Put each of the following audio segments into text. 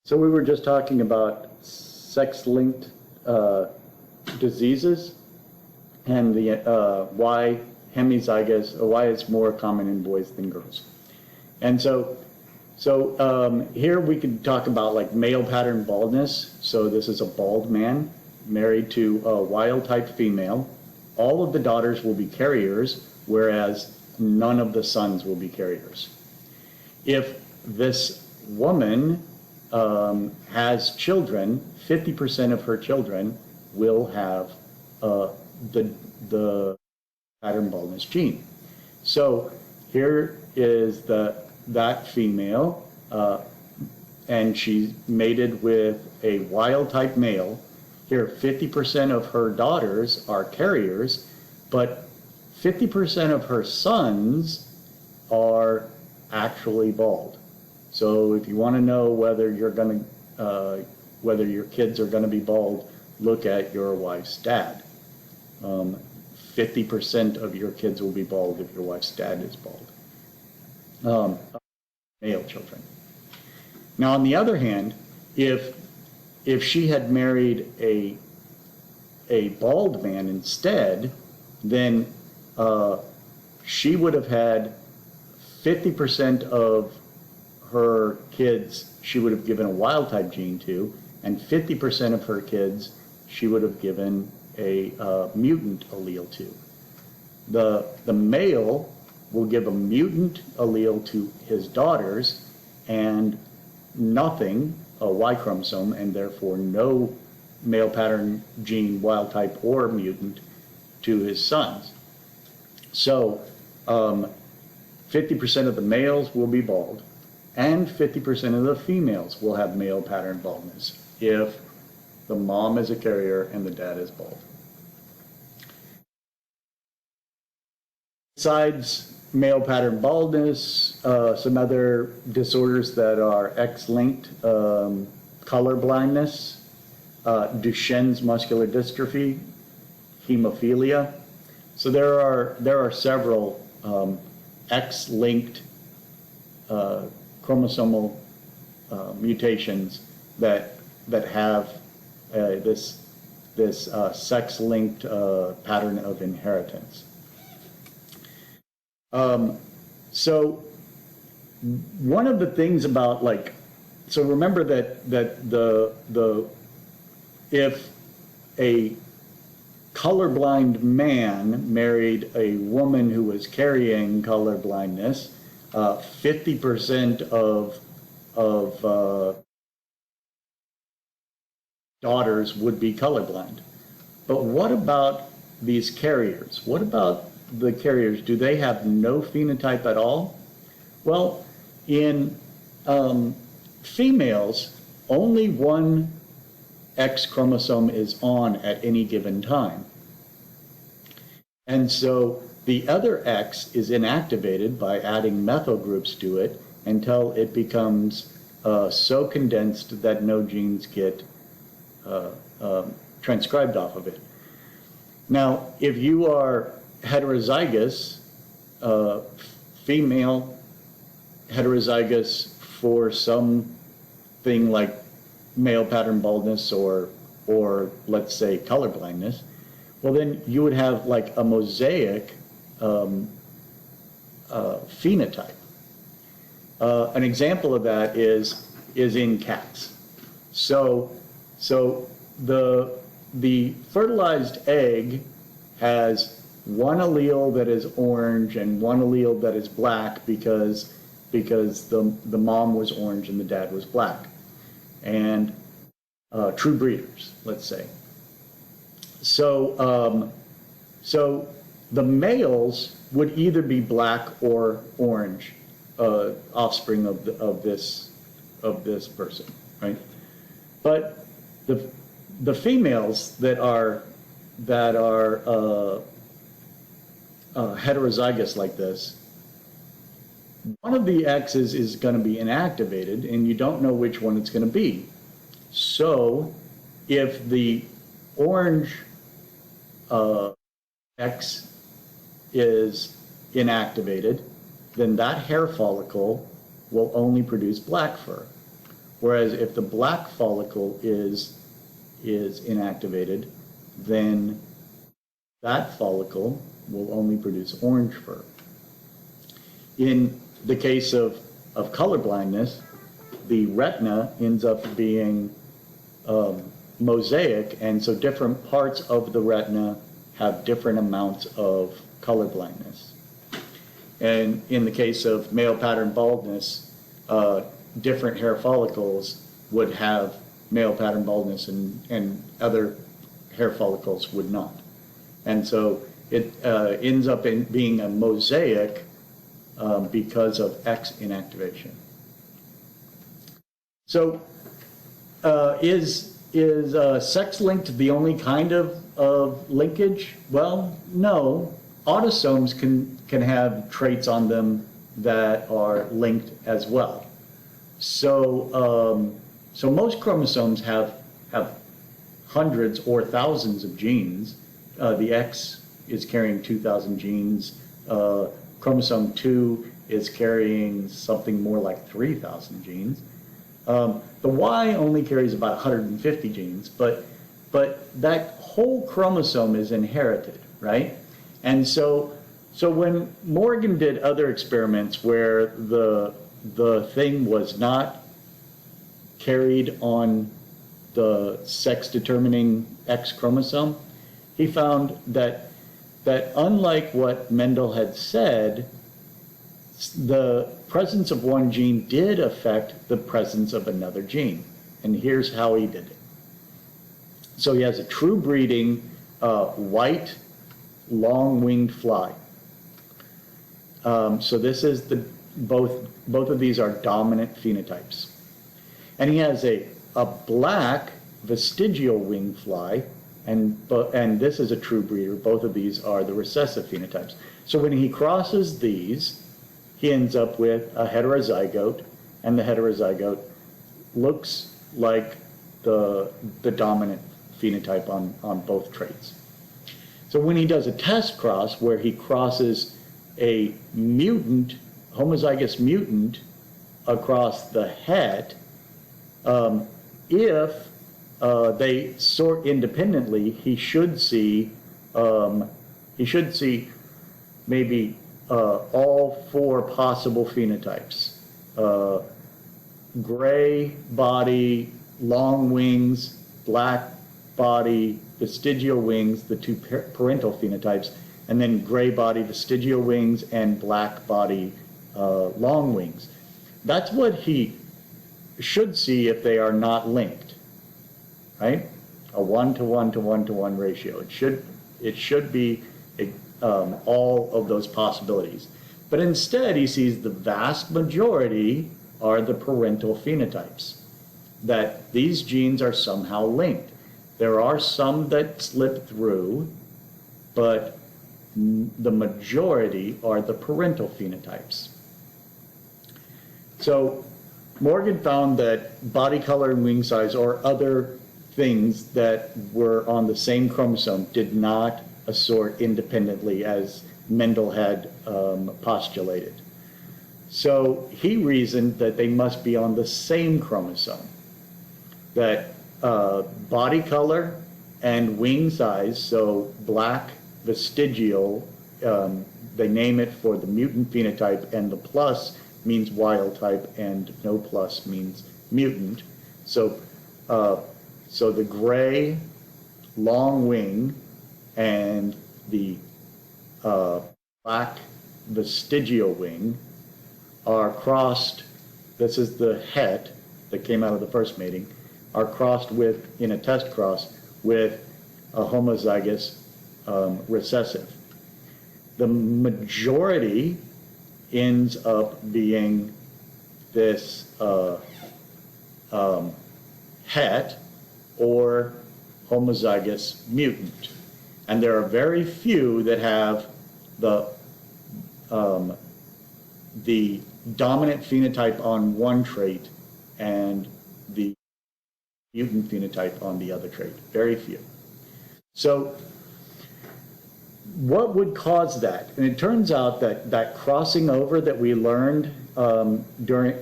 So we were just talking about sex-linked diseases and the why hemizygous, or why it's more common in boys than girls. And so here we could talk about like male pattern baldness. So this is a bald man married to a wild type female. All of the daughters will be carriers, whereas none of the sons will be carriers. If this woman has children, 50% of her children will have the pattern baldness gene. So here is that female, and she's mated with a wild type male. Here, 50% of her daughters are carriers, but 50% of her sons are actually bald. So if you want to know whether whether your kids are going to be bald, look at your wife's dad. 50% of your kids will be bald if your wife's dad is bald. Male children. Now, on the other hand, if she had married a bald man instead, then she would have had 50% of her kids she would have given a wild type gene to, and 50% of her kids she would have given a mutant allele to. The male will give a mutant allele to his daughters and nothing, a Y chromosome, and therefore no male pattern gene, wild type or mutant, to his sons. So 50% of the males will be bald, and 50% of the females will have male pattern baldness if the mom is a carrier and the dad is bald. Besides male pattern baldness, some other disorders that are X-linked, color blindness, Duchenne's muscular dystrophy, hemophilia. So there are several X-linked chromosomal mutations that have this sex-linked pattern of inheritance. So one of the things about so remember that if a colorblind man married a woman who was carrying color blindness, 50% of daughters would be colorblind. But what about these carriers? What about the carriers? Do they have no phenotype at all? Well, in females, only one X chromosome is on at any given time. And so the other X is inactivated by adding methyl groups to it until it becomes so condensed that no genes get transcribed off of it. Now, if you are heterozygous, female heterozygous for something like male pattern baldness or let's say color blindness, well then you would have like a mosaic phenotype. An example of that is in cats. So the fertilized egg has one allele that is orange and one allele that is black because the mom was orange and the dad was black. And true breeders, let's say. So the males would either be black or orange, offspring of this person, right? But the females that are heterozygous like this, one of the X's is going to be inactivated, and you don't know which one it's going to be. So if the orange X is inactivated, then that hair follicle will only produce black fur. Whereas if the black follicle is inactivated, then that follicle will only produce orange fur. In the case of color blindness, the retina ends up being mosaic, and so different parts of the retina have different amounts of color blindness. And in the case of male pattern baldness, different hair follicles would have male pattern baldness and other hair follicles would not. And so it ends up being a mosaic because of X inactivation. So is sex linked the only kind of linkage? Well, no. Autosomes can have traits on them that are linked as well. So so most chromosomes have hundreds or thousands of genes. The X is carrying 2,000 genes. Chromosome 2 is carrying something more like 3,000 genes. The Y only carries about 150 genes, but that whole chromosome is inherited, right? And so when Morgan did other experiments where the thing was not carried on the sex-determining X chromosome, he found that unlike what Mendel had said, the presence of one gene did affect the presence of another gene. And here's how he did it. So he has a true breeding white long-winged fly. So this is both of these are dominant phenotypes. And he has a black vestigial winged fly, and this is a true breeder. Both of these are the recessive phenotypes. So when he crosses these, he ends up with a heterozygote, and the heterozygote looks like the dominant phenotype on both traits. So when he does a test cross where he crosses a mutant, homozygous mutant, across the het, if they sort independently, he should see maybe all four possible phenotypes: gray body, long wings, black body, vestigial wings, the two parental phenotypes, and then gray body, vestigial wings, and black body, long wings. That's what he should see if they are not linked, right? A 1-to-1-to-1-to-1 ratio. It should be all of those possibilities. But instead, he sees the vast majority are the parental phenotypes, that these genes are somehow linked. There are some that slip through, but the majority are the parental phenotypes. So Morgan found that body color and wing size or other things that were on the same chromosome did not assort independently as Mendel had postulated. So he reasoned that they must be on the same chromosome, that body color and wing size, so black vestigial, they name it for the mutant phenotype, and the plus means wild type, and no plus means mutant. So the gray long wing and the black vestigial wing are crossed. This is the het that came out of the first mating, are crossed with, in a test cross, with a homozygous recessive. The majority ends up being this het or homozygous mutant. And there are very few that have the dominant phenotype on one trait and the mutant phenotype on the other trait. Very few. So what would cause that? And it turns out that crossing over that we learned during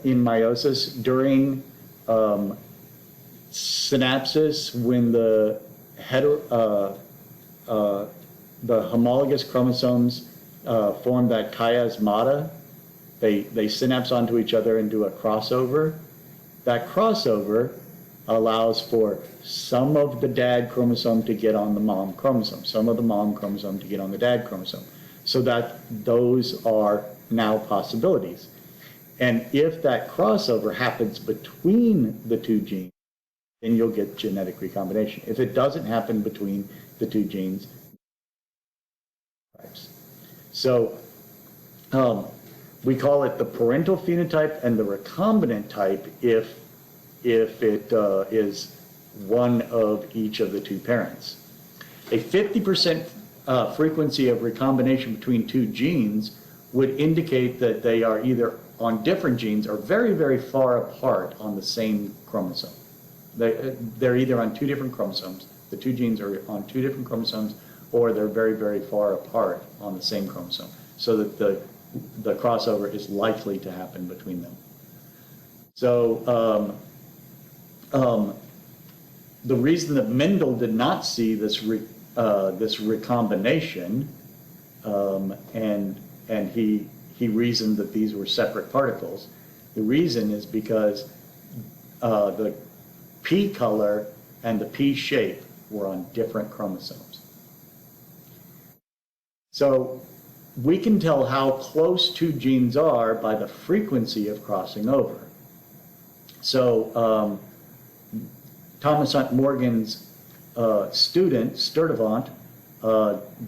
in meiosis during synapsis when the homologous chromosomes form that chiasmata. They synapse onto each other and do a crossover. That crossover allows for some of the dad chromosome to get on the mom chromosome, some of the mom chromosome to get on the dad chromosome. So that those are now possibilities. And if that crossover happens between the two genes, then you'll get genetic recombination. If it doesn't happen between the two genes, so we call it the parental phenotype and the recombinant type if it is one of each of the two parents. A 50% frequency of recombination between two genes would indicate that they are either on different genes or very, very far apart on the same chromosome. They're either on two different chromosomes, the two genes are on two different chromosomes, or they're very, very far apart on the same chromosome, so that the crossover is likely to happen between them. So the reason that Mendel did not see this recombination, and he reasoned that these were separate particles. The reason is because the P color and the P shape were on different chromosomes. So we can tell how close two genes are by the frequency of crossing over. So Thomas Hunt Morgan's student, Sturtevant,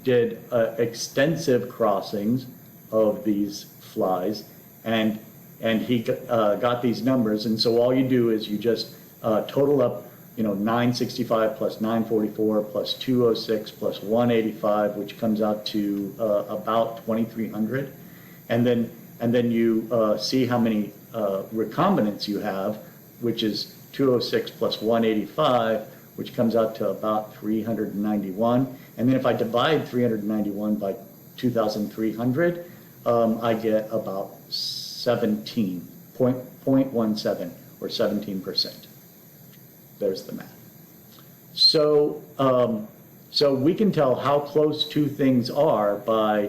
did extensive crossings of these flies, and he got these numbers. And so all you do is you just total up, 965 plus 944 plus 206 plus 185, which comes out to about 2,300, and then you see how many recombinants you have, which is 206 plus 185, which comes out to about 391. And then if I divide 391 by 2,300, I get about 17.17 or 17%. There's the math. So so we can tell how close two things are by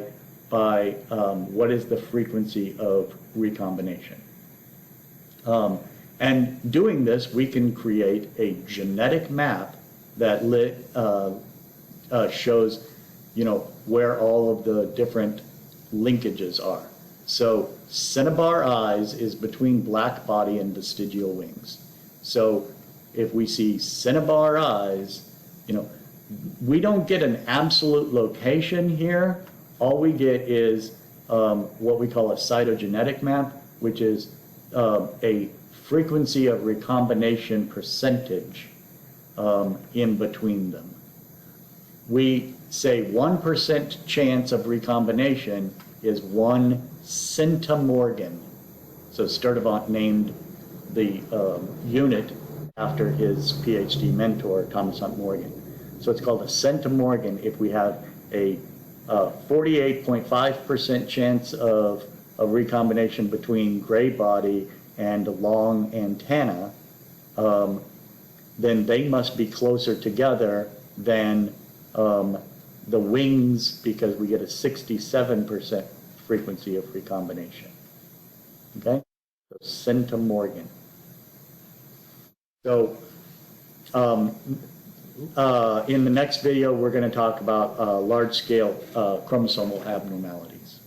what is the frequency of recombination. And doing this, we can create a genetic map that shows, where all of the different linkages are. So cinnabar eyes is between black body and vestigial wings. So if we see cinnabar eyes, we don't get an absolute location here. All we get is what we call a cytogenetic map, which is a frequency of recombination percentage in between them. We say 1% chance of recombination is 1 centimorgan. So Sturtevant named the unit after his PhD mentor, Thomas Hunt Morgan. So it's called a centimorgan if we have a 48.5% chance of recombination between gray body and long antenna, then they must be closer together than the wings, because we get a 67% frequency of recombination. Okay? So centimorgan. So in the next video, we're going to talk about large-scale chromosomal abnormalities.